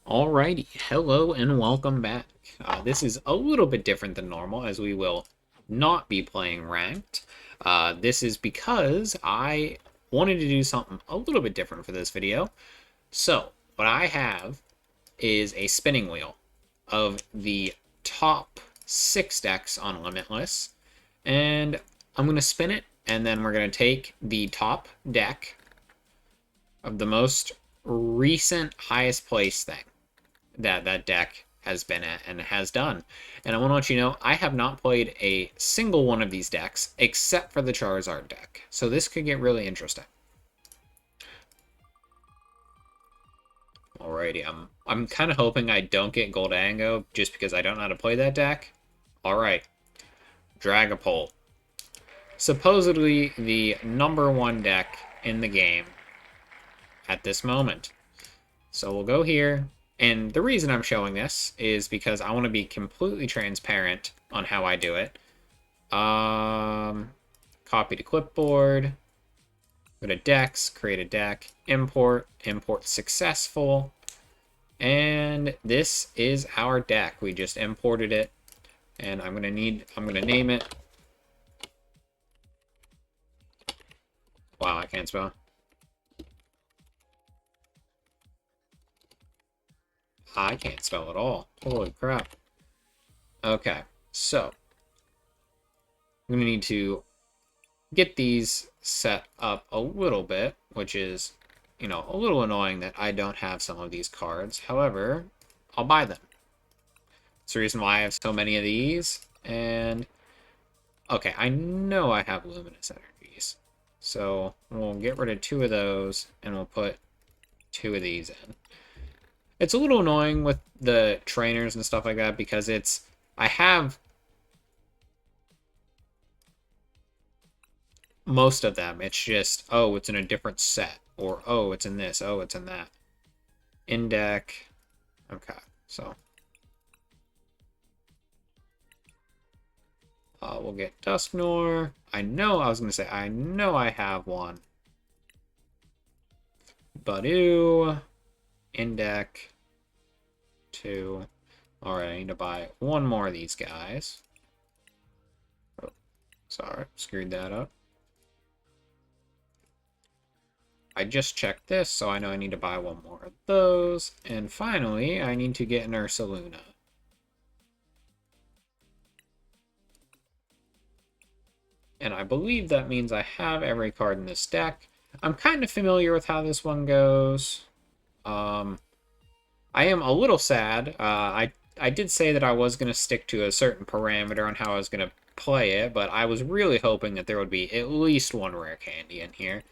Alrighty, hello and welcome back. This is a little bit different than normal as we will not be playing ranked. This is because I wanted to do something a little bit different for this video. So, what I have is a spinning wheel of the top 6 decks on Limitless. And I'm going to spin it, and then we're going to take the top deck of the most recent highest place thing that deck has been at and has done. And I want to let you know, I have not played a single one of these decks except for the Charizard deck. So this could get really interesting. Alrighty, I'm kind of hoping I don't get Goldango just because I don't know how to play that deck. Alright, Dragapult. Supposedly the #1 deck in the game at this moment. So we'll go here. And the reason I'm showing this is because I want to be completely transparent on how I do it. Copy to clipboard. Go to decks, create a deck, import successful. And this is our deck. We just imported it. And I'm gonna name it. Wow, I can't spell. I can't spell at all. Holy crap. Okay, so I'm going to need to get these set up a little bit, which is, a little annoying that I don't have some of these cards. However, I'll buy them. That's the reason why I have so many of these. And, okay, I know I have Luminous Energies. So we'll get rid of 2 of those, and we'll put 2 of these in. It's a little annoying with the trainers and stuff like that because I have most of them. It's just, oh, it's in a different set. Or, oh, it's in this. Oh, it's in that. In deck. Okay, so. We'll get Dusknoir. I know I have one. Badoo. In deck. 2. Alright, I need to buy one more of these guys. Oh, sorry, screwed that up. I just checked this, so I know I need to buy one more of those. And finally, I need to get an Ursaluna. And I believe that means I have every card in this deck. I'm kind of familiar with how this one goes. I am a little sad. I did say that I was going to stick to a certain parameter on how I was going to play it, but I was really hoping that there would be at least one rare candy in here.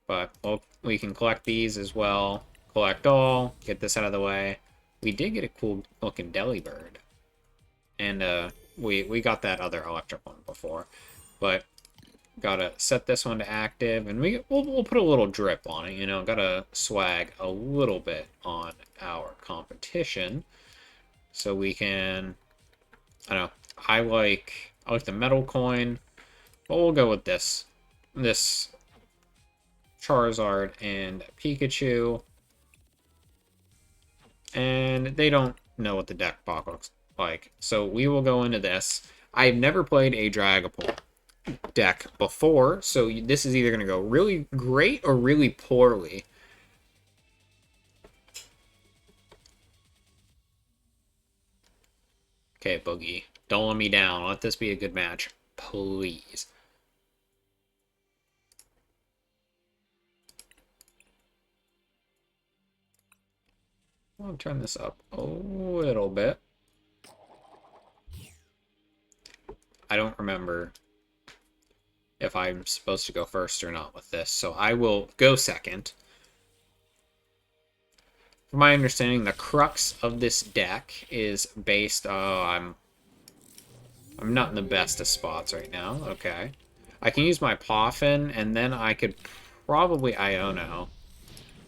But we can collect these as well. Collect all. Get this out of the way. We did get a cool looking Delibird. And we got that other electric one before. But gotta set this one to active, and we'll put a little drip on it, gotta swag a little bit on our competition. So we can, I don't know, I like the metal coin, but we'll go with this Charizard and Pikachu. And they don't know what the deck box looks like. So we will go into this. I've never played a Dragapult deck before, so this is either going to go really great or really poorly. Okay, Boogie, don't let me down. Let this be a good match, please. I'll turn this up a little bit. I don't remember if I'm supposed to go first or not with this, so I will go second. From my understanding, the crux of this deck is based. I'm not in the best of spots right now. Okay, I can use my Poffin, and then I could probably Iono,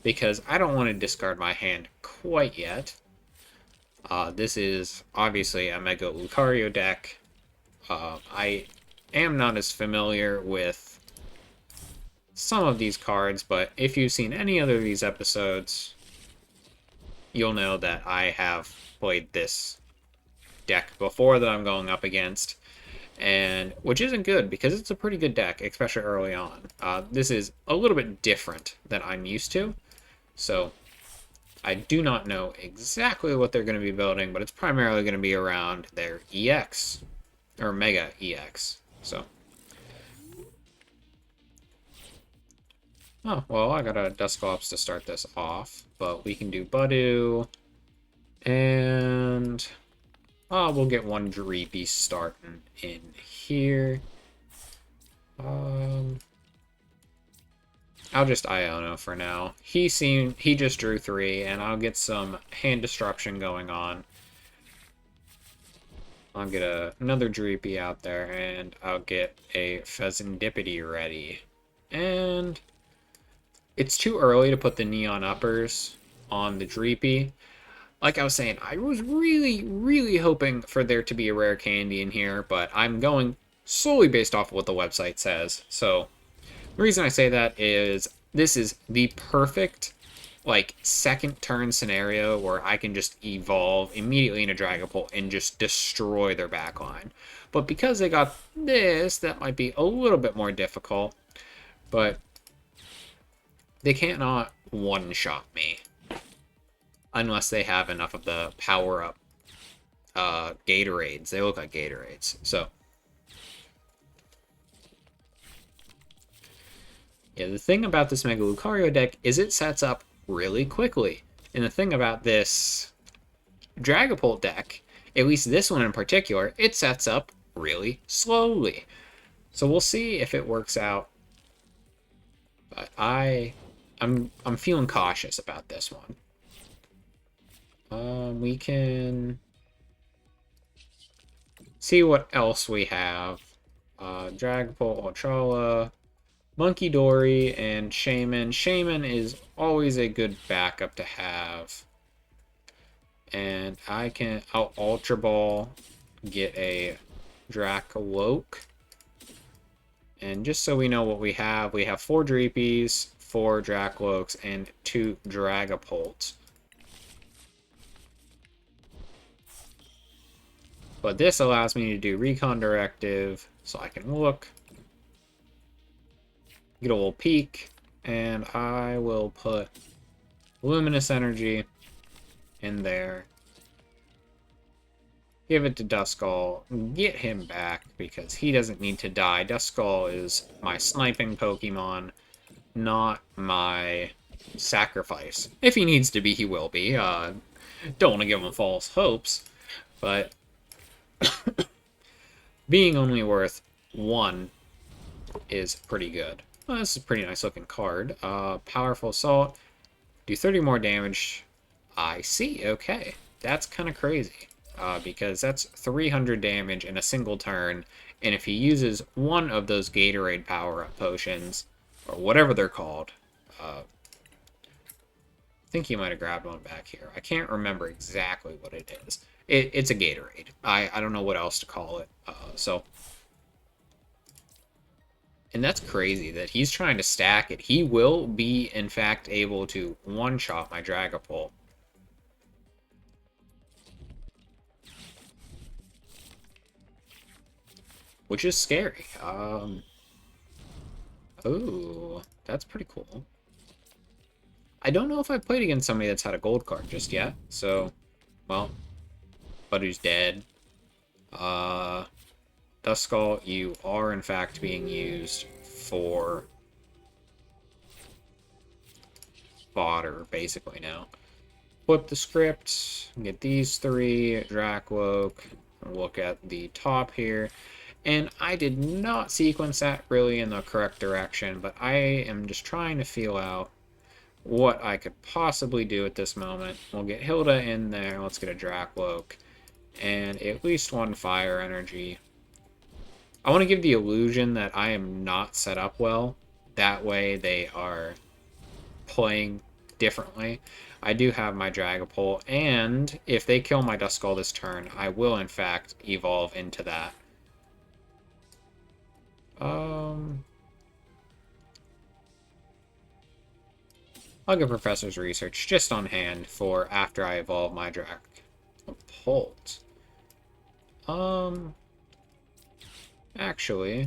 because I don't want to discard my hand quite yet. This is obviously a Mega Lucario deck. I am not as familiar with some of these cards, but if you've seen any other of these episodes, you'll know that I have played this deck before that I'm going up against, and which isn't good because it's a pretty good deck, especially early on. This is a little bit different than I'm used to, so I do not know exactly what they're going to be building, but it's primarily going to be around their EX, or Mega EX, so. Oh, well, I got a Dusclops to start this off, but we can do Budu, and we'll get one Dreepy starting in here. I'll just Iono for now. He just drew 3, and I'll get some hand disruption going on. I'll get another Dreepy out there, and I'll get a Pheasantipity ready. And it's too early to put the Neon Uppers on the Dreepy. Like I was saying, I was really, really hoping for there to be a rare candy in here, but I'm going solely based off of what the website says. So the reason I say that is this is the perfect, like, second turn scenario where I can just evolve immediately into Dragapult and just destroy their backline. But because they got this, that might be a little bit more difficult. But they can't not one-shot me unless they have enough of the power-up Gatorades. They look like Gatorades. So yeah, the thing about this Mega Lucario deck is it sets up really quickly. And the thing about this Dragapult deck, at least this one in particular, it sets up really slowly. So we'll see if it works out. But I'm feeling cautious about this one. We can see what else we have. Dragapult, Ultrala, Monkey Dory, and Shaman. Shaman is always a good backup to have. And I'll Ultra Ball, get a Dracaloak. And just so we know what we have 4 Dreepies, 4 Dracaloaks, and 2 Dragapults. But this allows me to do Recon Directive, so I can look, get a little peek, and I will put Luminous Energy in there. Give it to Duskull, get him back, because he doesn't need to die. Duskull is my sniping Pokemon, not my sacrifice. If he needs to be, he will be. Don't want to give him false hopes, but being only worth 1 is pretty good. Well, this is a pretty nice looking card. Powerful Assault, do 30 more damage. I see, okay. That's kind of crazy. Because that's 300 damage in a single turn, and if he uses one of those Gatorade power-up potions, or whatever they're called, I think he might have grabbed one back here. I can't remember exactly what it is. It's a Gatorade. I don't know what else to call it. And that's crazy that he's trying to stack it. He will be, in fact, able to one-shot my Dragapult. Which is scary. Oh, that's pretty cool. I don't know if I've played against somebody that's had a gold card just yet, so, well, Budu's dead. Duskull, you are in fact being used for fodder, basically, now. Flip the script, get these 3, Dracloak, look at the top here. And I did not sequence that really in the correct direction, but I am just trying to feel out what I could possibly do at this moment. We'll get Hilda in there, let's get a Dracloak, and at least 1 Fire Energy. I want to give the illusion that I am not set up well. That way they are playing differently. I do have my Dragapult, and if they kill my Duskull this turn, I will in fact evolve into that. I'll get Professor's Research just on hand for after I evolve my Dragapult. Actually,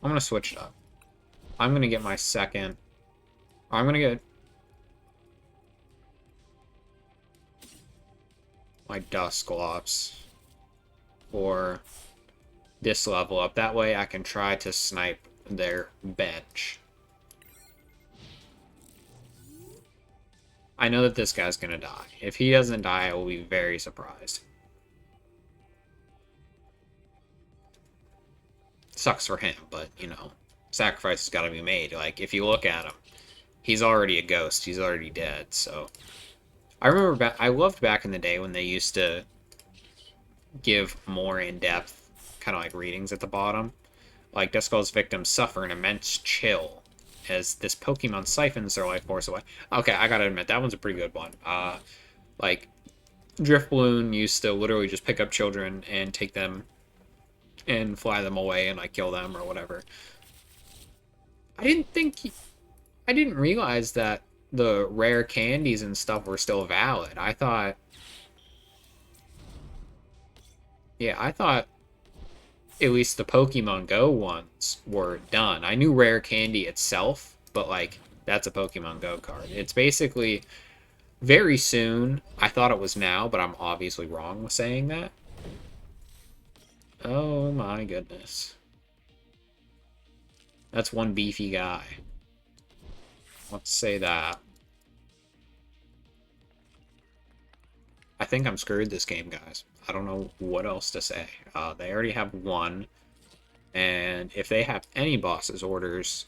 I'm gonna switch it up. I'm gonna get my second. I'm gonna get my Dusclops for this level up. That way I can try to snipe their bench. I know that this guy's gonna die. If he doesn't die, I will be very surprised. Sucks for him, but, you know, sacrifice has got to be made. Like, if you look at him, he's already a ghost. He's already dead, so... I remember I loved back in the day when they used to give more in-depth kind of like readings at the bottom. Like, Duskull's victims suffer an immense chill as this Pokemon siphons their life force away. Okay, I gotta admit, that one's a pretty good one. Like, Driftbloom used to literally just pick up children and take them and fly them away and like kill them or whatever. I didn't realize that the rare candies and stuff were still valid. I thought at least the Pokemon Go ones were done. I knew rare candy itself, but like that's a Pokemon Go card. It's basically very soon. I thought it was now, but I'm obviously wrong with saying that. Oh my goodness. That's one beefy guy. Let's say that. I think I'm screwed this game, guys. I don't know what else to say. They already have one. And if they have any boss's orders,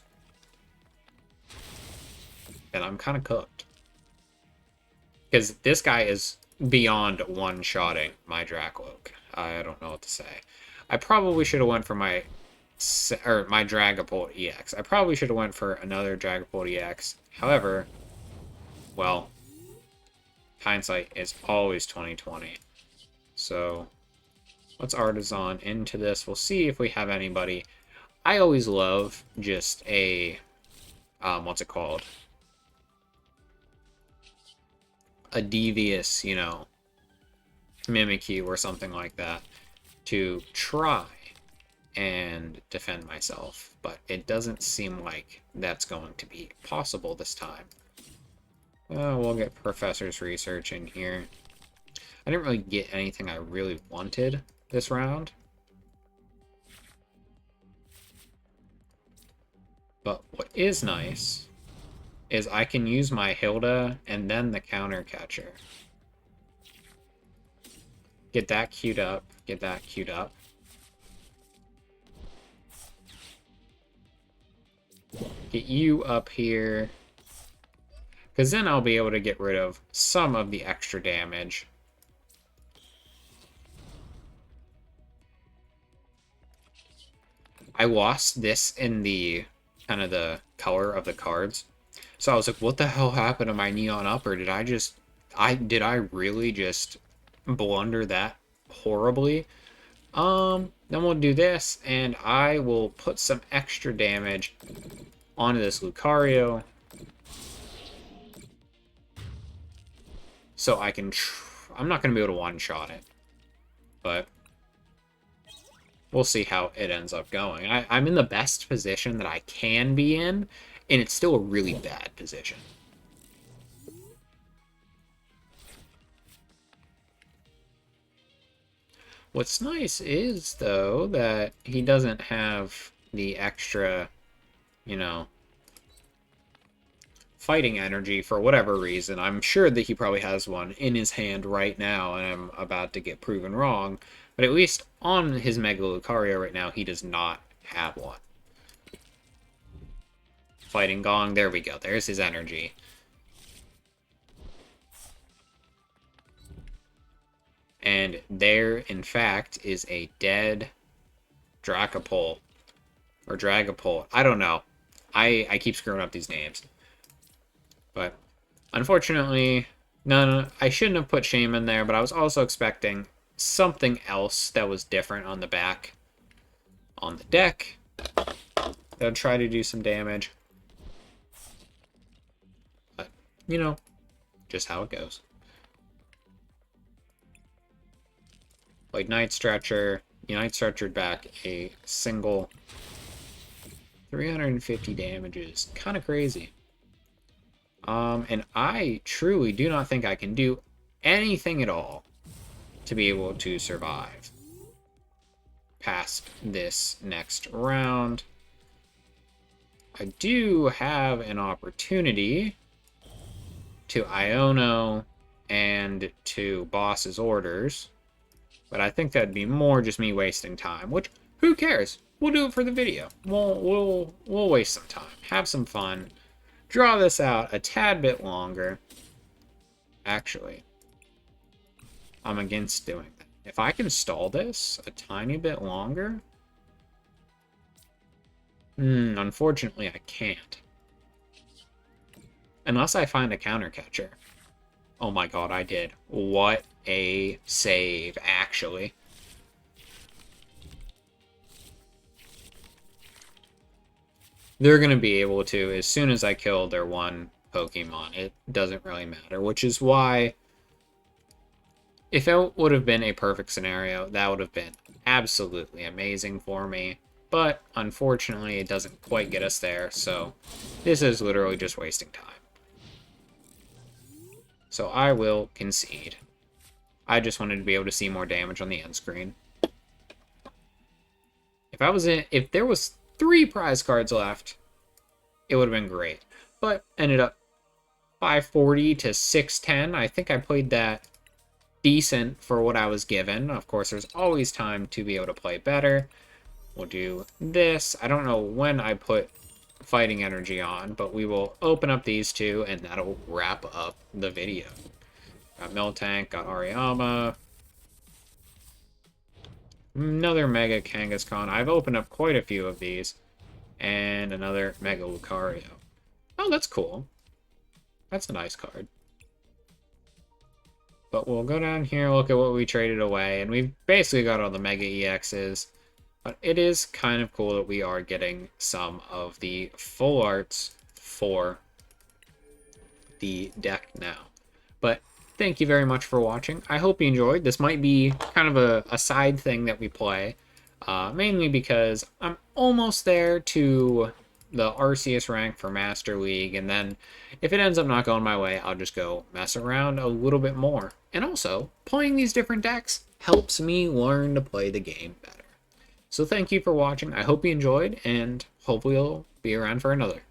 then I'm kind of cooked. Because this guy is beyond one-shotting my Dracloak. I don't know what to say. I probably should have went for my Dragapult EX. I probably should have went for another Dragapult EX. However, well, hindsight is always 20/20. So let's Artisan into this. We'll see if we have anybody. I always love just a what's it called? A devious, you know, Mimikyu or something like that to try and defend myself, but it doesn't seem like that's going to be possible this time. We'll get Professor's Research in here. I didn't really get anything I really wanted this round, but what is nice is I can use my Hilda and then the counter catcher. Get that queued up, get that queued up. Get you up here, because then I'll be able to get rid of some of the extra damage. I lost this in the kind of the color of the cards. So I was like, what the hell happened to my Neon Upper? Did I really just blunder that horribly? Then we'll do this, and I will put some extra damage onto this Lucario. So I can... I'm not going to be able to one-shot it. But we'll see how it ends up going. I'm in the best position that I can be in, and it's still a really bad position. What's nice is, though, that he doesn't have the extra, you know, fighting energy for whatever reason. I'm sure that he probably has one in his hand right now, and I'm about to get proven wrong. But at least on his Mega Lucario right now, he does not have one. Fighting Gong, there we go. There's his energy. And there, in fact, is a dead Dragapult. Or Dragapult. I don't know. I keep screwing up these names. But, unfortunately, no, I shouldn't have put Shame in there, but I was also expecting something else that was different on the back. On the deck. That'll try to do some damage. But you know, just how it goes. Like Night Stretcher, Night Stretchered back a single 350 damage is kind of crazy. And I truly do not think I can do anything at all to be able to survive past this next round. I do have an opportunity to Iono and to Boss's Orders, but I think that'd be more just me wasting time, which, who cares? We'll do it for the video. We'll waste some time, have some fun, draw this out a tad bit longer. Actually, I'm against doing that. If I can stall this a tiny bit longer, unfortunately I can't. Unless I find a counter catcher. Oh my god, I did. What a save, actually. They're going to be able to, as soon as I kill their one Pokemon, it doesn't really matter, which is why, if it would have been a perfect scenario, that would have been absolutely amazing for me. But, unfortunately, it doesn't quite get us there, so this is literally just wasting time. So I will concede. I just wanted to be able to see more damage on the end screen. If there was 3 prize cards left, it would have been great. But ended up 540 to 610. I think I played that decent for what I was given. Of course, there's always time to be able to play better. We'll do this. I don't know when I put fighting energy on, but we will open up these two, and that'll wrap up the video. Got Miltank, got Ariyama. Another Mega Kangaskhan. I've opened up quite a few of these. And another Mega Lucario. Oh, that's cool. That's a nice card. But we'll go down here, look at what we traded away, and we've basically got all the Mega EXs. But it is kind of cool that we are getting some of the full arts for the deck now. But thank you very much for watching. I hope you enjoyed. This might be kind of a side thing that we play. Mainly because I'm almost there to the Arceus rank for Master League, and then if it ends up not going my way, I'll just go mess around a little bit more. And also, playing these different decks helps me learn to play the game better. So thank you for watching. I hope you enjoyed, and hopefully you'll be around for another.